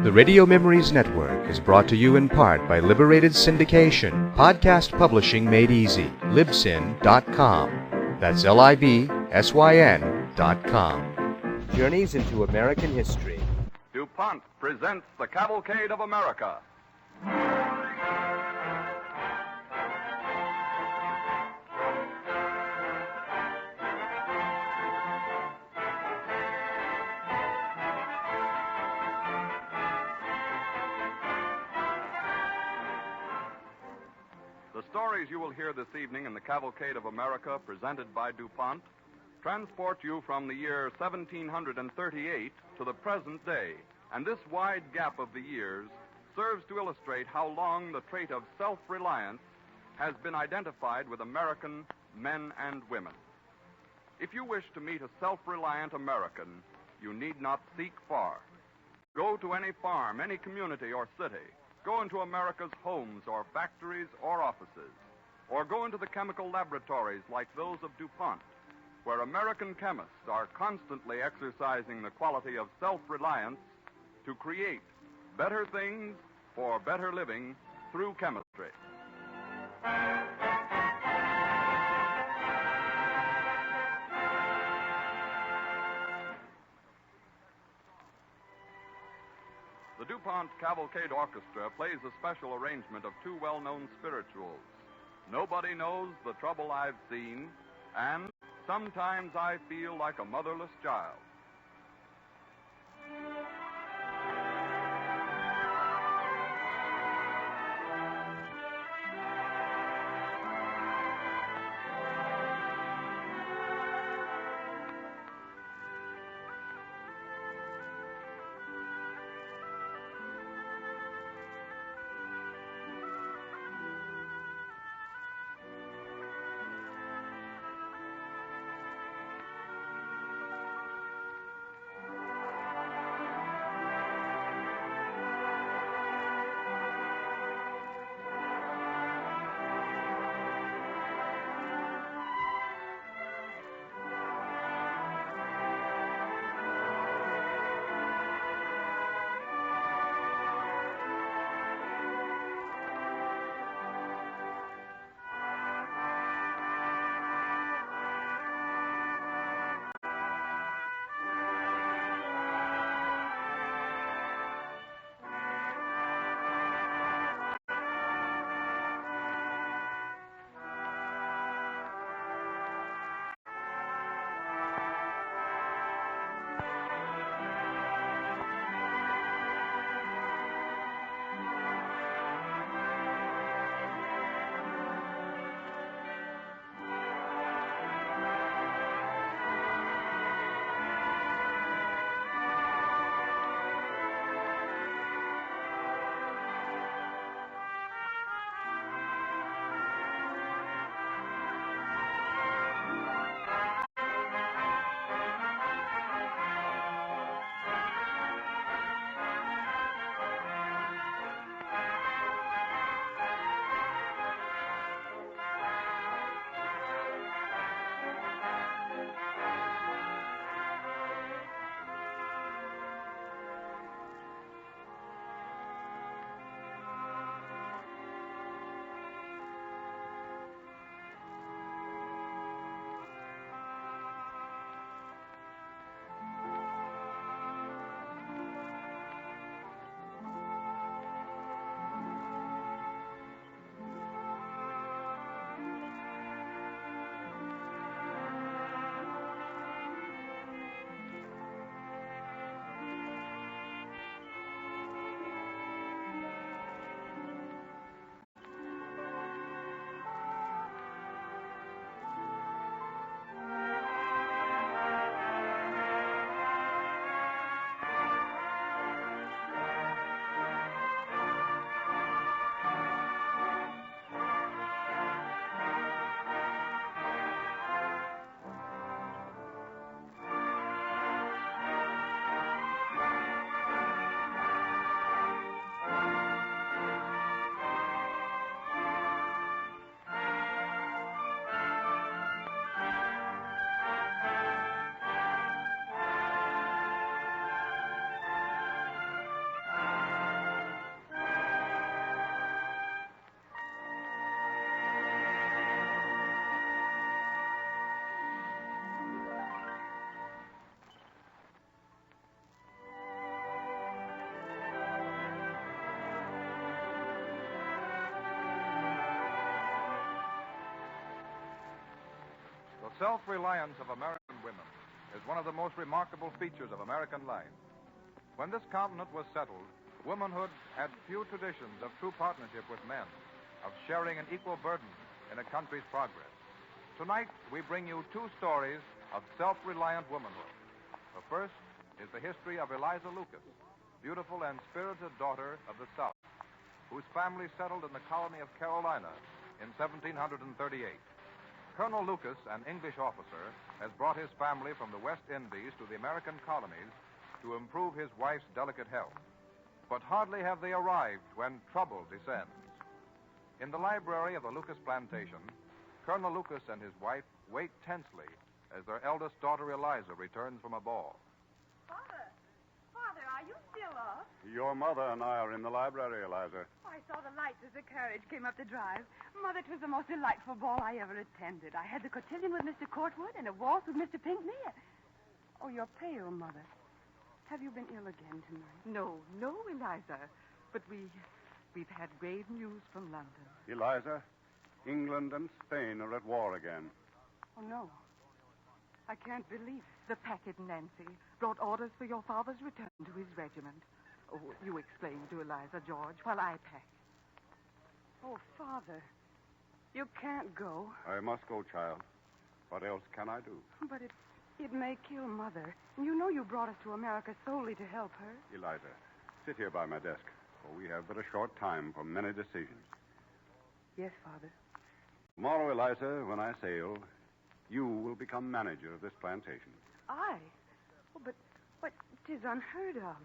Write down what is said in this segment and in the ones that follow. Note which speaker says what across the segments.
Speaker 1: The Radio Memories Network is brought to you in part by Liberated Syndication, podcast publishing made easy, libsyn.com. That's libsyn.com. Journeys into American history.
Speaker 2: DuPont presents the Cavalcade of America. The stories you will hear this evening in the Cavalcade of America, presented by DuPont, transport you from the year 1738 to the present day, and this wide gap of the years serves to illustrate how long the trait of self-reliance has been identified with American men and women. If you wish to meet a self-reliant American, you need not seek far. Go to any farm, any community or city. Go into America's homes or factories or offices, or go into the chemical laboratories like those of DuPont, where American chemists are constantly exercising the quality of self-reliance to create better things for better living through chemistry. The DuPont Cavalcade Orchestra plays a special arrangement of two well-known spirituals, Nobody Knows the Trouble I've Seen, and Sometimes I Feel Like a Motherless Child.
Speaker 3: self-reliance of American women is one of the most remarkable features of American life. When this continent was settled, womanhood had few traditions of true partnership with men, of sharing an equal burden in a country's progress. Tonight, we bring you two stories of self-reliant womanhood. The first is the history of Eliza Lucas, beautiful and spirited daughter of the South, whose family settled in the colony of Carolina in 1738. Colonel Lucas, an English officer, has brought his family from the West Indies to the American colonies to improve his wife's delicate health. But hardly have they arrived when trouble descends. In the library of the Lucas plantation, Colonel Lucas and his wife wait tensely as their eldest daughter Eliza returns from a ball.
Speaker 4: Father, are you still up?
Speaker 5: Your mother and I are in the library, Eliza.
Speaker 4: I saw the lights as the carriage came up the drive. Mother, it was the most delightful ball I ever attended. I had the cotillion with Mr. Courtwood and a waltz with Mr. Pinkney. Oh, you're pale, Mother. Have you been ill again tonight?
Speaker 6: No, Eliza. But we've had grave news from London.
Speaker 5: Eliza, England and Spain are at war again.
Speaker 4: Oh, no. I can't believe it.
Speaker 6: The packet, Nancy, brought orders for your father's return to his regiment. Oh, you explain to Eliza, George, while I pack.
Speaker 4: Oh, Father, you can't go.
Speaker 5: I must go, child. What else can I do?
Speaker 4: But it may kill Mother. You know you brought us to America solely to help her.
Speaker 5: Eliza, sit here by my desk, for we have but a short time for many decisions.
Speaker 4: Yes, Father.
Speaker 5: Tomorrow, Eliza, when I sail, you will become manager of this plantation.
Speaker 4: I? Oh, but 'tis unheard of.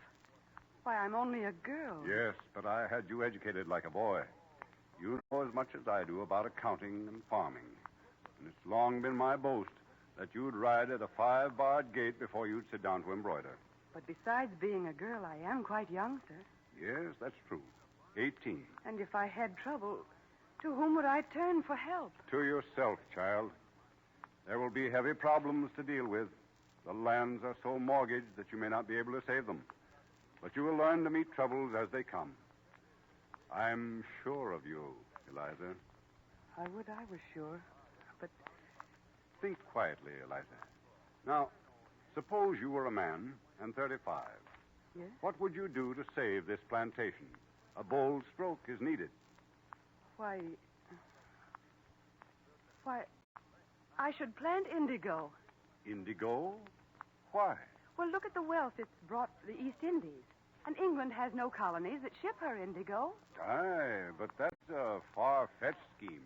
Speaker 4: Why, I'm only a girl.
Speaker 5: Yes, but I had you educated like a boy. You know as much as I do about accounting and farming. And it's long been my boast that you'd ride at a 5-barred gate before you'd sit down to embroider.
Speaker 4: But besides being a girl, I am quite young, sir.
Speaker 5: Yes, that's true. 18.
Speaker 4: And if I had trouble, to whom would I turn for help?
Speaker 5: To yourself, child. There will be heavy problems to deal with. The lands are so mortgaged that you may not be able to save them. But you will learn to meet troubles as they come. I'm sure of you, Eliza.
Speaker 4: I would I was sure. But
Speaker 5: think quietly, Eliza. Now, suppose you were a man and 35.
Speaker 4: Yes?
Speaker 5: What would you do to save this plantation? A bold stroke is needed.
Speaker 4: Why, I should plant indigo.
Speaker 5: Indigo? Why?
Speaker 4: Well, look at the wealth it's brought the East Indies. And England has no colonies that ship her indigo.
Speaker 5: Aye, but that's a far-fetched scheme.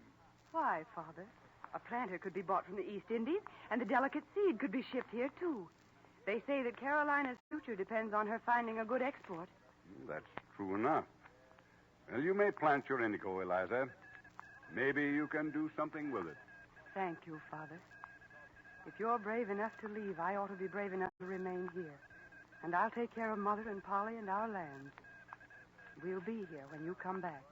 Speaker 4: Why, Father? A planter could be bought from the East Indies, and the delicate seed could be shipped here, too. They say that Carolina's future depends on her finding a good export.
Speaker 5: That's true enough. Well, you may plant your indigo, Eliza. Maybe you can do something with it.
Speaker 4: Thank you, Father. If you're brave enough to leave, I ought to be brave enough to remain here. And I'll take care of Mother and Polly and our land. We'll be here when you come back.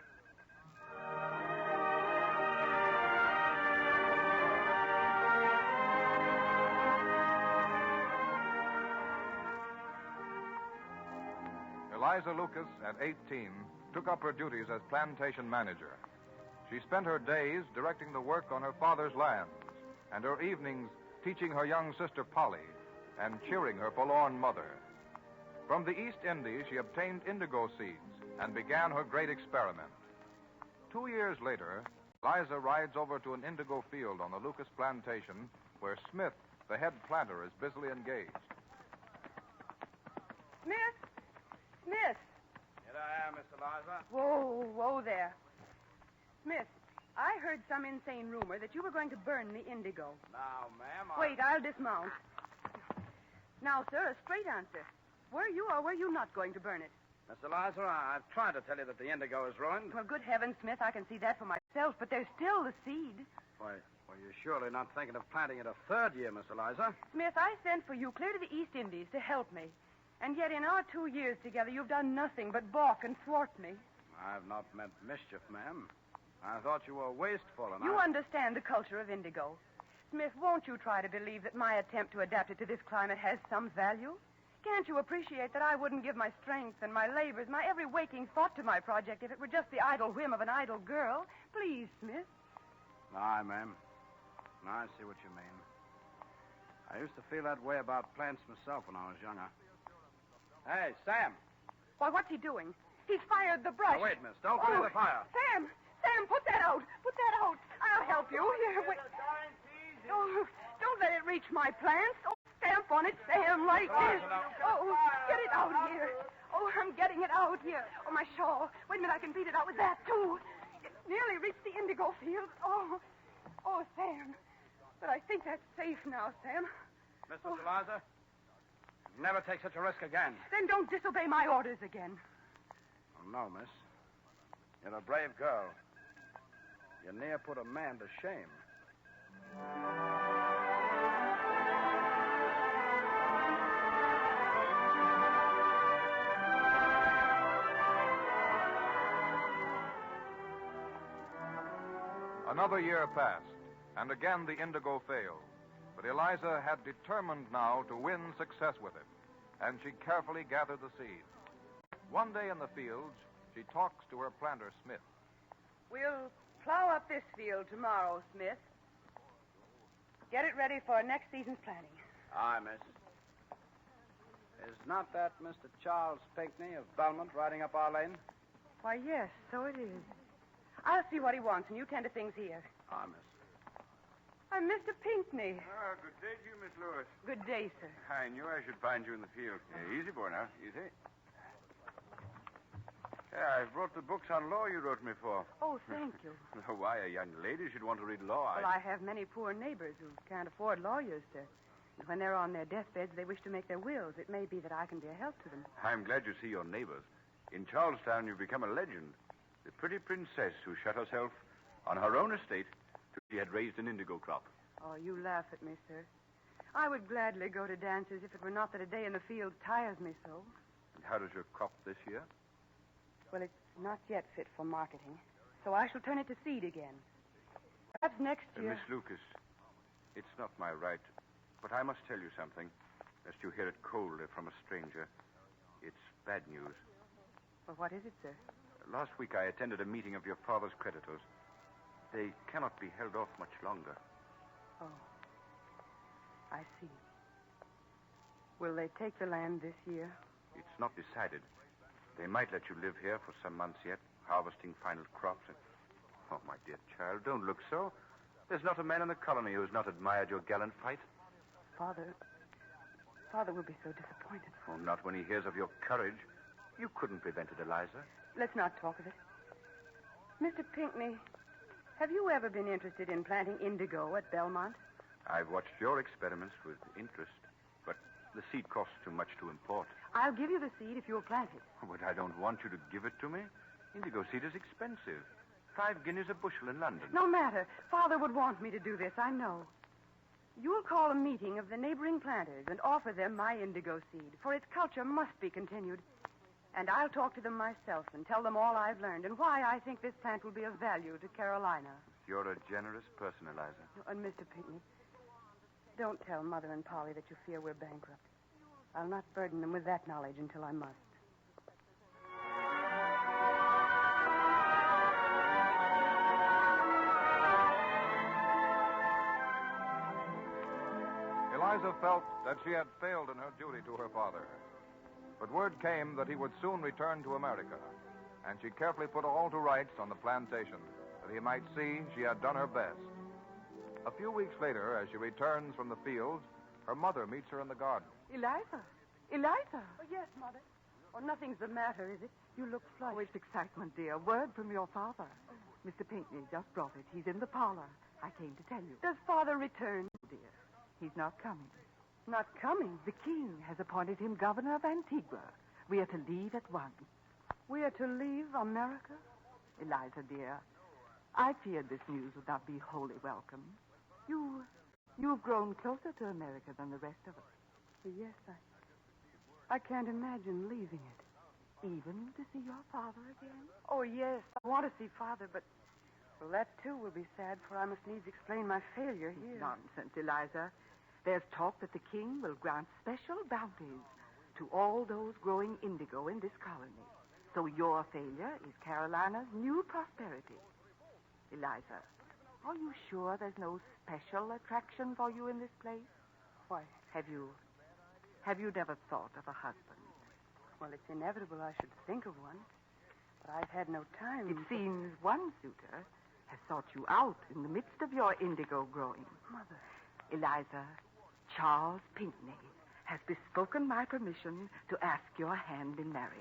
Speaker 3: Eliza Lucas, at 18, took up her duties as plantation manager. She spent her days directing the work on her father's lands, and her evenings teaching her young sister Polly and cheering her forlorn mother. From the East Indies, she obtained indigo seeds and began her great experiment. 2 years later, Eliza rides over to an indigo field on the Lucas plantation where Smith, the head planter, is busily engaged.
Speaker 4: Smith!
Speaker 7: Here I am, Miss Eliza.
Speaker 4: Whoa there. Smith, I heard some insane rumor that you were going to burn the indigo.
Speaker 7: Now, ma'am,
Speaker 4: Wait, I'll dismount. Now, sir, a straight answer. Were you or were you not going to burn it?
Speaker 7: Miss Eliza, I've tried to tell you that the indigo is ruined.
Speaker 4: Well, good heavens, Smith, I can see that for myself, but there's still the seed.
Speaker 7: Why, you're surely not thinking of planting it a third year, Miss Eliza.
Speaker 4: Smith, I sent for you clear to the East Indies to help me. And yet in our 2 years together, you've done nothing but balk and thwart me.
Speaker 7: I've not meant mischief, ma'am. I thought you were wasteful, and
Speaker 4: You understand the culture of indigo. Smith, won't you try to believe that my attempt to adapt it to this climate has some value? Can't you appreciate that I wouldn't give my strength and my labors, my every waking thought to my project if it were just the idle whim of an idle girl? Please, Smith.
Speaker 7: Aye, ma'am. I see what you mean. I used to feel that way about plants myself when I was younger. Hey, Sam.
Speaker 4: Why, what's he doing? He's fired the brush.
Speaker 7: Now, wait, miss. Don't play the fire.
Speaker 4: Sam! Sam, put that out. Put that out. I'll help you. Here, wait. Oh, don't let it reach my plants. Oh, stamp on it, Sam, like this. Oh, get it out here. Oh, I'm getting it out here. Oh, my shawl. Wait a minute, I can beat it out with that, too. It nearly reached the indigo field. Oh, Sam. But I think that's safe now, Sam.
Speaker 7: Mrs. Eliza, never take such a risk again.
Speaker 4: Then don't disobey my orders again.
Speaker 7: Oh, no, miss. You're a brave girl. You near put a man to shame.
Speaker 3: Another year passed, and again the indigo failed. But Eliza had determined now to win success with it, and she carefully gathered the seeds. One day in the fields, she talks to her planter, Smith.
Speaker 4: We'll plow up this field tomorrow, Smith. Get it ready for next season's planting.
Speaker 7: Aye, miss. Is not that Mr. Charles Pinckney of Belmont riding up our lane?
Speaker 4: Why, yes, so it is. I'll see what he wants, and you tend to things here.
Speaker 7: Aye, miss.
Speaker 4: I'm Mr. Pinckney.
Speaker 5: Good day to you, Miss Lewis.
Speaker 4: Good day, sir.
Speaker 5: I knew I should find you in the field. Easy, boy, now. Easy. I've brought the books on law you wrote me for.
Speaker 4: Oh, thank you.
Speaker 5: Why a young lady should want to read law?
Speaker 4: Well, I have many poor neighbors who can't afford lawyers, sir. And when they're on their deathbeds, they wish to make their wills. It may be that I can be a help to them.
Speaker 5: I'm glad you see your neighbors. In Charlestown, you've become a legend. The pretty princess who shut herself on her own estate till she had raised an indigo crop.
Speaker 4: Oh, you laugh at me, sir. I would gladly go to dances if it were not that a day in the field tires me so.
Speaker 5: And how does your crop this year?
Speaker 4: Well, it's not yet fit for marketing, so I shall turn it to seed again. Perhaps next year...
Speaker 5: Miss Lucas, it's not my right, but I must tell you something, lest you hear it coldly from a stranger. It's bad news.
Speaker 4: Well, what is it, sir?
Speaker 5: Last week I attended a meeting of your father's creditors. They cannot be held off much longer.
Speaker 4: Oh, I see. Will they take the land this year?
Speaker 5: It's not decided. They might let you live here for some months yet, harvesting final crops. Oh, my dear child, don't look so. There's not a man in the colony who has not admired your gallant fight.
Speaker 4: Father will be so disappointed.
Speaker 5: Oh, not when he hears of your courage. You couldn't prevent it, Eliza.
Speaker 4: Let's not talk of it. Mr. Pinckney, have you ever been interested in planting indigo at Belmont?
Speaker 5: I've watched your experiments with interest, but the seed costs too much to import.
Speaker 4: I'll give you the seed if you'll plant it.
Speaker 5: But I don't want you to give it to me. Indigo seed is expensive. 5 guineas a bushel in London.
Speaker 4: No matter. Father would want me to do this, I know. You'll call a meeting of the neighboring planters and offer them my indigo seed, for its culture must be continued. And I'll talk to them myself and tell them all I've learned and why I think this plant will be of value to Carolina.
Speaker 5: You're a generous person, Eliza.
Speaker 4: And Mr. Pinckney, don't tell Mother and Polly that you fear we're bankrupt. I'll not burden them with that knowledge until I must.
Speaker 3: Eliza felt that she had failed in her duty to her father. But word came that he would soon return to America, and she carefully put all to rights on the plantation, that he might see she had done her best. A few weeks later, as she returns from the fields, her mother meets her in the garden.
Speaker 6: Eliza! Eliza!
Speaker 4: Oh, yes, Mother. Oh, nothing's the matter, is it? You look flushed.
Speaker 6: Oh, it's excitement, dear. Word from your father. Mr. Pinckney just brought it. He's in the parlor. I came to tell you.
Speaker 4: Does Father return?
Speaker 6: Dear, he's not coming.
Speaker 4: Not coming?
Speaker 6: The king has appointed him governor of Antigua. We are to leave at once.
Speaker 4: We are to leave America?
Speaker 6: Eliza, dear, I feared this news would not be wholly welcome. You've grown closer to America than the rest of us.
Speaker 4: Yes, I can't imagine leaving it.
Speaker 6: Even to see your father again?
Speaker 4: Oh, yes, I want to see Father, but... Well, that, too, will be sad, for I must needs explain my failure here.
Speaker 6: Nonsense, Eliza. There's talk that the king will grant special bounties to all those growing indigo in this colony. So your failure is Carolina's new prosperity. Eliza, are you sure there's no special attraction for you in this place?
Speaker 4: Why?
Speaker 6: Have you never thought of a husband?
Speaker 4: Well, it's inevitable I should think of one. But I've had no time.
Speaker 6: It seems one suitor has sought you out in the midst of your indigo growing.
Speaker 4: Mother.
Speaker 6: Eliza, Charles Pinckney has bespoken my permission to ask your hand in marriage.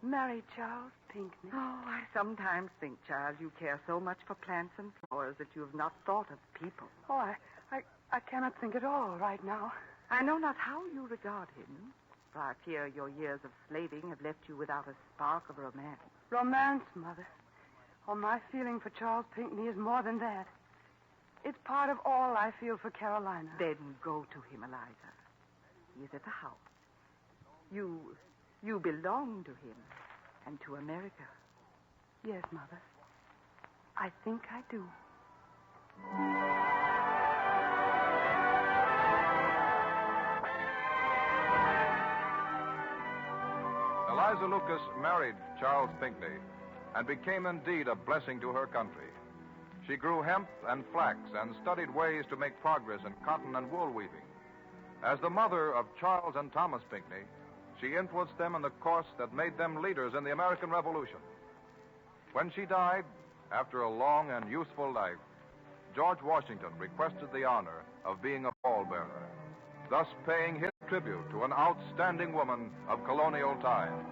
Speaker 4: Marry Charles Pinckney?
Speaker 6: Oh, I sometimes think, child, you care so much for plants and flowers that you have not thought of people.
Speaker 4: Oh, I cannot think at all right now.
Speaker 6: I know not how you regard him, for I fear your years of slaving have left you without a spark of romance.
Speaker 4: Romance, Mother. Oh, my feeling for Charles Pinckney is more than that. It's part of all I feel for Carolina.
Speaker 6: Then go to him, Eliza. He is at the house. You belong to him and to America.
Speaker 4: Yes, Mother. I think I do.
Speaker 3: Eliza Lucas married Charles Pinckney and became indeed a blessing to her country. She grew hemp and flax and studied ways to make progress in cotton and wool weaving. As the mother of Charles and Thomas Pinckney, she influenced them in the course that made them leaders in the American Revolution. When she died, after a long and useful life, George Washington requested the honor of being a pallbearer, thus paying his tribute to an outstanding woman of colonial times.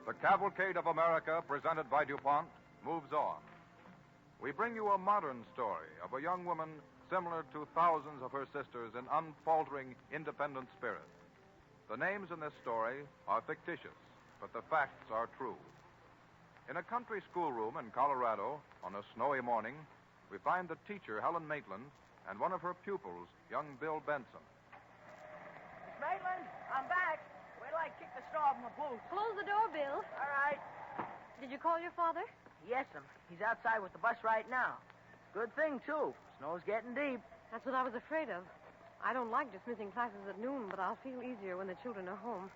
Speaker 3: The Cavalcade of America, presented by DuPont, moves on. We bring you a modern story of a young woman similar to thousands of her sisters in unfaltering, independent spirit. The names in this story are fictitious, but the facts are true. In a country schoolroom in Colorado, on a snowy morning, we find the teacher, Helen Maitland, and one of her pupils, young Bill Benson.
Speaker 8: Miss Maitland, I'm back. Wait till I kick the snow off my boots.
Speaker 9: Close the door, Bill.
Speaker 8: All right.
Speaker 9: Did you call your father?
Speaker 8: Yes'm. He's outside with the bus right now. Good thing, too. Snow's getting deep.
Speaker 9: That's what I was afraid of. I don't like dismissing classes at noon, but I'll feel easier when the children are home.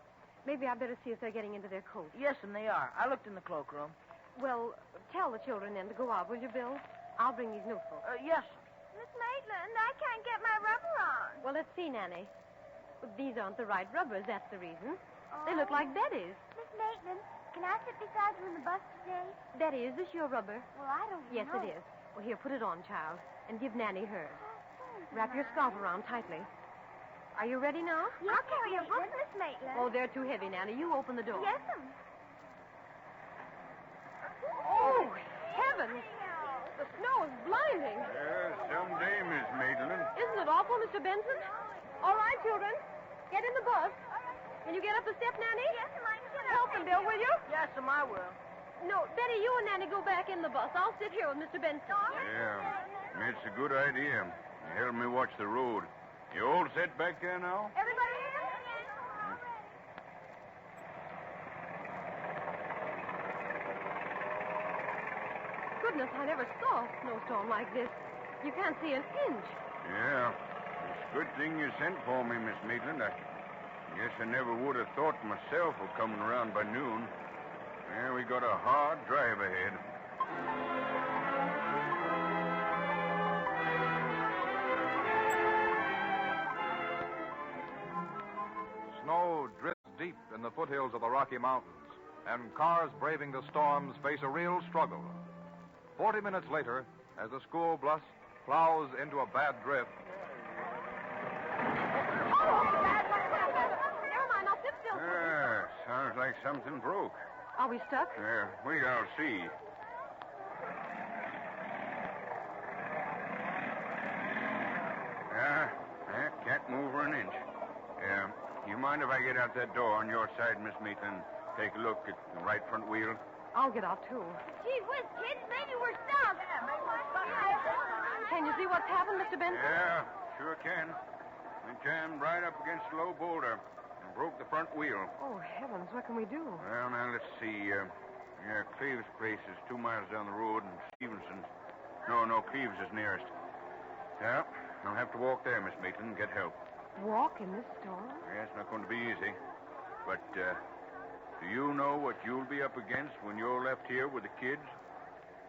Speaker 9: Maybe I'd better see if they're getting into their coats.
Speaker 8: Yes'm, they are. I looked in the cloakroom.
Speaker 9: Well, tell the children then to go out, will you, Bill? I'll bring these notebooks.
Speaker 8: Yes'm.
Speaker 10: Miss Maitland, I can't get my rubber on.
Speaker 9: Well, let's see, Nanny. These aren't the right rubbers, that's the reason. They look like Betty's.
Speaker 10: Miss Maitland, can I sit beside you in the bus today?
Speaker 9: Betty, is this your rubber?
Speaker 10: Well, I don't
Speaker 9: Yes,
Speaker 10: know.
Speaker 9: it is. Well, here, put it on, child, and give Nanny hers. Wrap your scarf around tightly. Are you ready now?
Speaker 10: Yes, I'll carry your books, Miss Maitland.
Speaker 9: Oh, they're too heavy, Nanny. You open the door.
Speaker 10: Yes'm.
Speaker 9: Oh, heavens! The snow is blinding.
Speaker 5: Someday, Miss Maitland.
Speaker 9: Isn't it awful, Mr. Benson? All right, children. Get in the bus. Can you get up the step, Nanny?
Speaker 10: Yes'm, I can get up.
Speaker 9: Help them, Bill, will you?
Speaker 8: Yes'm, I will.
Speaker 9: No, Betty, you and Nanny go back in the bus. I'll sit here with Mr. Benson.
Speaker 5: Yeah, it's a good idea. Help me watch the road. You all set back there now?
Speaker 10: Everybody in?
Speaker 9: Goodness, I never saw a snowstorm like this. You can't see an inch.
Speaker 5: Yeah. It's a good thing you sent for me, Miss Maitland. I guess I never would have thought myself of coming around by noon. Yeah, we got a hard drive ahead.
Speaker 3: Snow drifts deep in the foothills of the Rocky Mountains, and cars braving the storms face a real struggle. 40 minutes later, as the school bus plows into a bad drift,
Speaker 9: Never mind, I'll sit still.
Speaker 5: Sounds like something broke.
Speaker 9: Are we stuck?
Speaker 5: We shall see. Can't move her an inch. You mind if I get out that door on your side, Miss Maitland? Take a look at the right front wheel.
Speaker 9: I'll get out, too.
Speaker 10: Gee whiz, kids, maybe we're stuck.
Speaker 9: Can you see what's happened, Mr. Benson?
Speaker 5: Yeah, sure can. We jammed right up against a low boulder.
Speaker 7: broke the front wheel.
Speaker 9: Oh, heavens, what can we do?
Speaker 7: Well, now, let's see. Cleve's place is 2 miles down the road, and Stevenson's... No, Cleve's is nearest. Yeah, I'll have to walk there, Miss Maitland, and get help.
Speaker 9: Walk in this storm?
Speaker 7: Yeah, it's not going to be easy. But, do you know what you'll be up against when you're left here with the kids?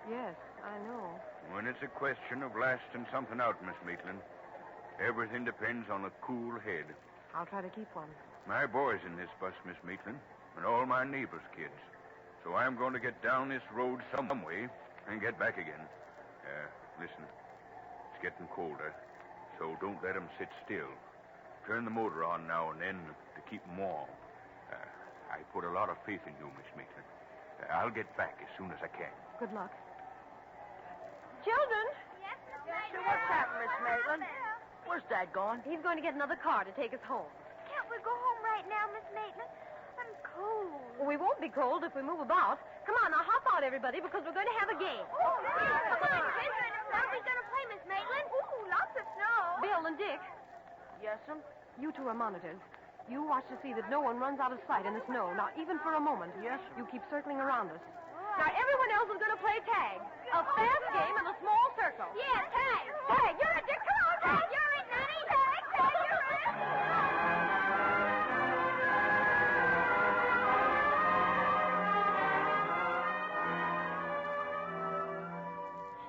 Speaker 9: Yes, I know.
Speaker 7: When it's a question of lasting something out, Miss Maitland, everything depends on a cool head.
Speaker 9: I'll try to keep one.
Speaker 7: My boy's in this bus, Miss Maitland, and all my neighbors' kids. So I'm going to get down this road some way and get back again. Listen, it's getting colder, so don't let 'em sit still. Turn the motor on now and then to keep 'em warm. I put a lot of faith in you, Miss Maitland. I'll get back as soon as I can.
Speaker 9: Good luck. Children!
Speaker 10: Yes, Miss
Speaker 8: So
Speaker 10: Maitland.
Speaker 8: what's happened, Miss Maitland? Where's Dad going?
Speaker 9: He's going to get another car to take us home.
Speaker 10: Can't we go home right now, Miss Maitland? I'm cold.
Speaker 9: Well, we won't be cold if we move about. Come on, now hop out, everybody, because we're going to have a game.
Speaker 10: Oh, come on, kids. What are we going to play, Miss Maitland? Ooh, lots of snow.
Speaker 9: Bill and Dick,
Speaker 8: Yes'm.
Speaker 9: you two are monitors. You watch to see that no one runs out of sight in the snow, not even for a moment.
Speaker 8: Yes, sir.
Speaker 9: You keep circling around us. Now, everyone else is going to play tag. A fast game in a small circle.
Speaker 10: Yeah, tag.
Speaker 9: Tag, you're it, Dick. Come on,
Speaker 10: Tag,
Speaker 9: tag.
Speaker 10: you're it, Nanny. Tag, you're it.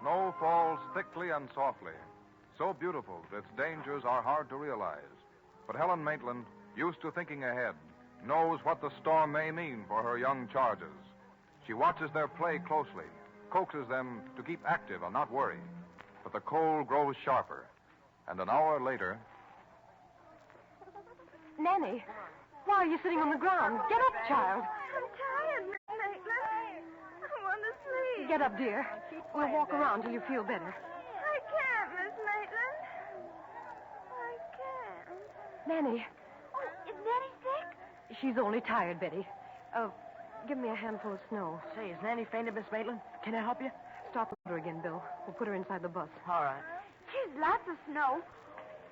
Speaker 3: Snow falls thickly and softly. So beautiful that its dangers are hard to realize. But Helen Maitland, used to thinking ahead, knows what the storm may mean for her young charges. She watches their play closely, coaxes them to keep active and not worry. But the cold grows sharper. And an hour later...
Speaker 9: Nanny, why are you sitting on the ground? Get up, child.
Speaker 4: I'm tired, Miss Maitland. I want to sleep.
Speaker 9: Get up, dear. We'll walk around till you feel better.
Speaker 4: I can't, Miss Maitland. I can't.
Speaker 9: Nanny,
Speaker 10: Oh, is Nanny sick?
Speaker 9: she's only tired, Betty. Give me a handful of snow.
Speaker 8: Say, is Nanny fainted, Miss Maitland? Can I help you?
Speaker 9: Stop her again, Bill. We'll put her inside the bus.
Speaker 8: All right.
Speaker 10: There's lots of snow.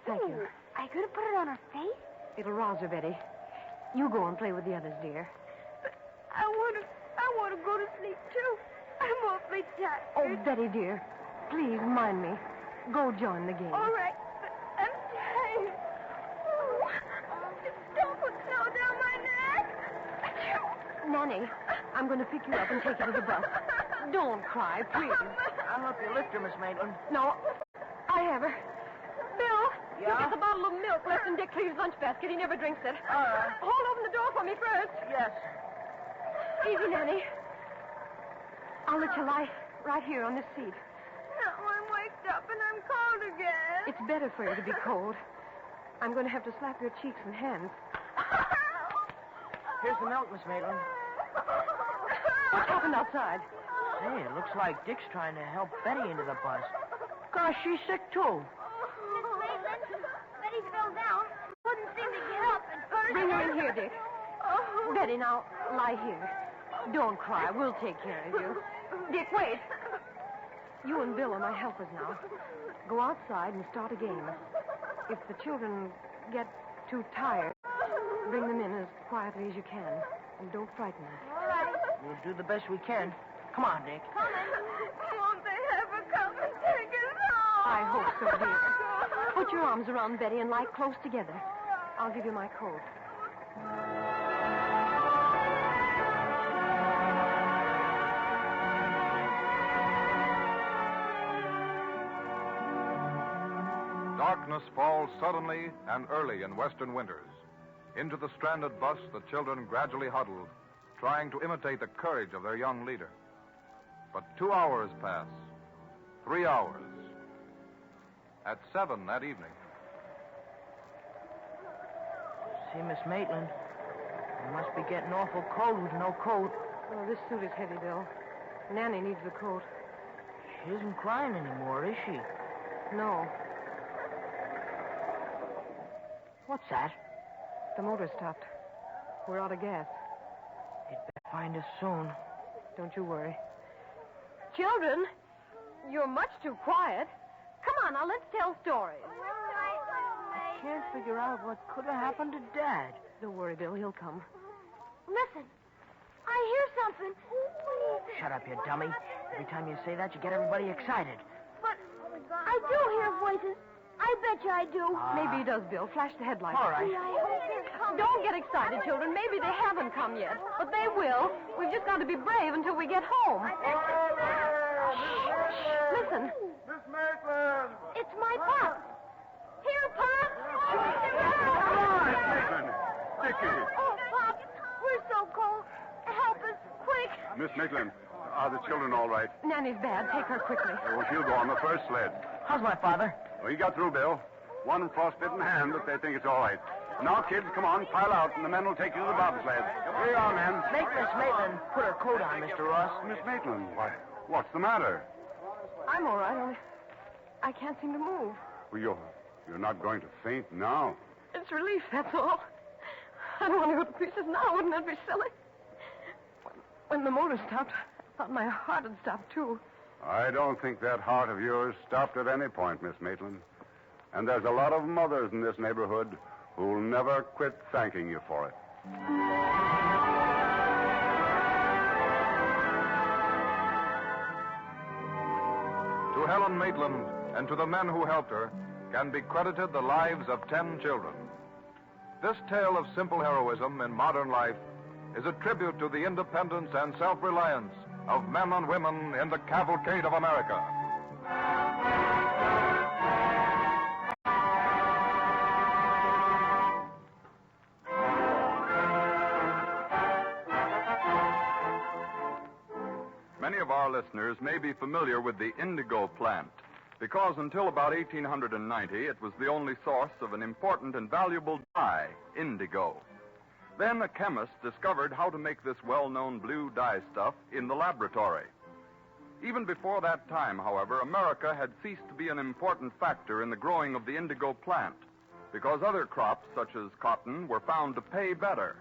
Speaker 9: Thank you.
Speaker 10: I could have put it on her face.
Speaker 9: It'll rouse her, Betty. You go and play with the others, dear.
Speaker 4: I want to go to sleep, too. I'm awfully tired.
Speaker 9: Oh, Betty, dear, please mind me. Go join the game.
Speaker 4: All right, but I'm tired. Oh, don't put snow down my neck.
Speaker 9: Nanny, I'm going to pick you up and take you to the bus. Don't cry, please.
Speaker 8: I'll help you lift her, Miss Maitland.
Speaker 9: No, I have her. Bill, you
Speaker 8: Yeah?
Speaker 9: get the bottle of milk left in Dick Cleve's lunch basket. He never drinks it.
Speaker 8: All right.
Speaker 9: Hold open the door for me first.
Speaker 8: Yes.
Speaker 9: Easy, Nanny. I'll let you lie right here on this seat.
Speaker 4: Now I'm waked up and I'm cold again.
Speaker 9: It's better for you to be cold. I'm going to have to slap your cheeks and hands.
Speaker 8: Here's the milk, Miss Maitland.
Speaker 9: What happened outside?
Speaker 8: Say, it looks like Dick's trying to help Betty into the bus. Gosh, she's sick, too.
Speaker 10: Miss Maitland, Betty fell down. Couldn't seem to get up and first...
Speaker 9: Bring her in here, Dick. Betty, now, lie here. Don't cry. We'll take care of you. Dick, wait. You and Bill are my helpers now. Go outside and start a game. If the children get too tired, bring them in as quietly as you can. And don't frighten them.
Speaker 10: All right.
Speaker 8: We'll do the best we can. Come on, Dick.
Speaker 4: Won't they ever come and take us home?
Speaker 9: I hope so, dear. Put your arms around Betty and lie close together. I'll give you my coat.
Speaker 3: Darkness falls suddenly and early in western winters. Into the stranded bus, the children gradually huddled, trying to imitate the courage of their young leader. But 2 hours pass. 3 hours. At 7 that evening.
Speaker 8: See, Miss Maitland, you must be getting awful cold with no coat.
Speaker 9: Oh, this suit is heavy, Bill. Nanny needs the coat.
Speaker 8: She isn't crying anymore, is she?
Speaker 9: No,
Speaker 8: What's that?
Speaker 9: the motor stopped. We're out of gas.
Speaker 8: They'd better find us soon.
Speaker 9: Don't you worry. Children, you're much too quiet. Come on, now let's tell stories.
Speaker 8: I can't figure out what could have happened to Dad.
Speaker 9: Don't worry, Bill. He'll come.
Speaker 10: Listen, I hear something.
Speaker 8: Shut up, you dummy. Every time you say that, you get everybody excited.
Speaker 10: But I do hear voices. I bet you I do.
Speaker 9: Maybe he does, Bill. Flash the headlights.
Speaker 8: All right.
Speaker 10: I hope they're coming.
Speaker 9: Don't get excited, children. Maybe they haven't come yet. But they will. We've just got to be brave until we get home. Listen.
Speaker 3: Miss Maitland!
Speaker 10: It's my Pop. Here, Pop.
Speaker 5: Maitland! Dickie!
Speaker 10: Oh, Pop, we're so cold. Help us, quick.
Speaker 5: Miss Maitland, are the children all right?
Speaker 9: Nanny's bad. Take her quickly.
Speaker 5: Well, she'll go on the first sled.
Speaker 8: How's my father?
Speaker 5: Well, he got through, Bill. One frostbitten hand, but they think it's all right. Now, kids, come on, pile out, and the men will take you to the bobsled. Here you are, men.
Speaker 8: Make Miss Maitland put her coat on, Mr. Ross.
Speaker 5: Miss Maitland, what's the matter?
Speaker 9: I'm all right, only I can't seem to move.
Speaker 5: Well, you're not going to faint now.
Speaker 9: It's relief, that's all. I don't want to go to pieces now. Wouldn't that be silly? When the motor stopped, I thought my heart had stopped, too.
Speaker 5: I don't think that heart of yours stopped at any point, Miss Maitland. And there's a lot of mothers in this neighborhood who'll never quit thanking you for it.
Speaker 3: To Helen Maitland and to the men who helped her can be credited the lives of 10 children. This tale of simple heroism in modern life is a tribute to the independence and self-reliance of men and women in the Cavalcade of America.
Speaker 2: Many of our listeners may be familiar with the indigo plant because until about 1890 it was the only source of an important and valuable dye, indigo. Then a chemist discovered how to make this well-known blue dye stuff in the laboratory. Even before that time, however, America had ceased to be an important factor in the growing of the indigo plant because other crops, such as cotton, were found to pay better.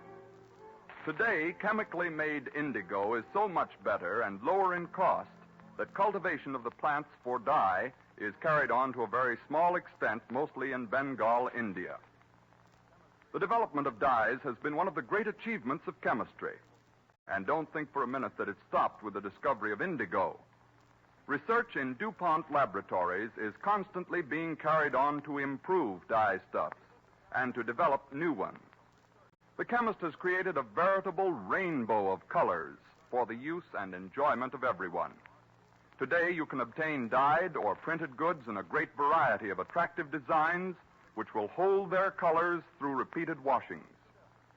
Speaker 2: Today, chemically made indigo is so much better and lower in cost that cultivation of the plants for dye is carried on to a very small extent, mostly in Bengal, India. The development of dyes has been one of the great achievements of chemistry. And don't think for a minute that it stopped with the discovery of indigo. Research in DuPont laboratories is constantly being carried on to improve dye stuffs and to develop new ones. The chemist has created a veritable rainbow of colors for the use and enjoyment of everyone. Today, you can obtain dyed or printed goods in a great variety of attractive designs which will hold their colors through repeated washings.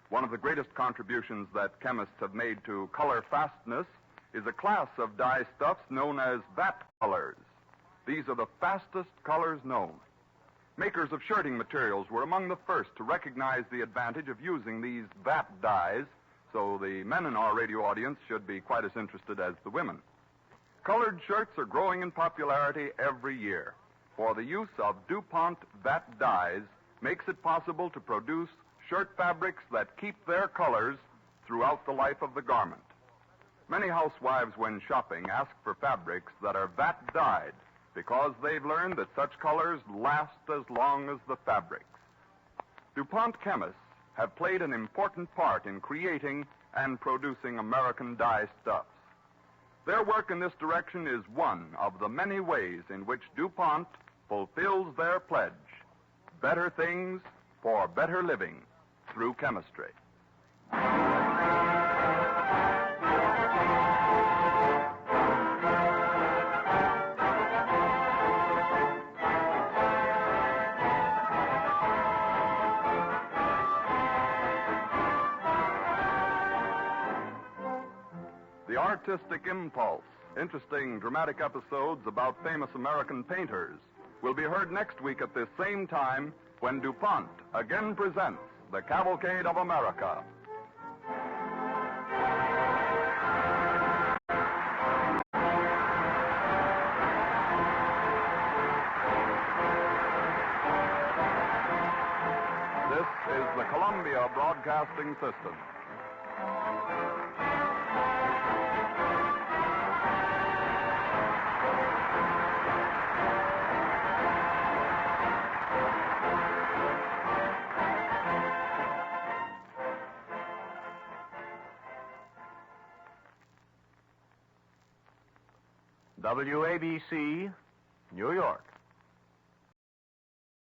Speaker 2: One of the greatest contributions that chemists have made to color fastness is a class of dye stuffs known as vat colors. These are the fastest colors known. Makers of shirting materials were among the first to recognize the advantage of using these vat dyes, so the men in our radio audience should be quite as interested as the women. Colored shirts are growing in popularity every year, for the use of DuPont vat dyes makes it possible to produce shirt fabrics that keep their colors throughout the life of the garment. Many housewives, when shopping, ask for fabrics that are vat dyed because they've learned that such colors last as long as the fabrics. DuPont chemists have played an important part in creating and producing American dye stuffs. Their work in this direction is one of the many ways in which DuPont fulfills their pledge, better things for better living through chemistry. The artistic impulse, interesting dramatic episodes about famous American painters, will be heard next week at this same time when DuPont again presents the Cavalcade of America. This is the Columbia Broadcasting System.
Speaker 11: WABC, New York.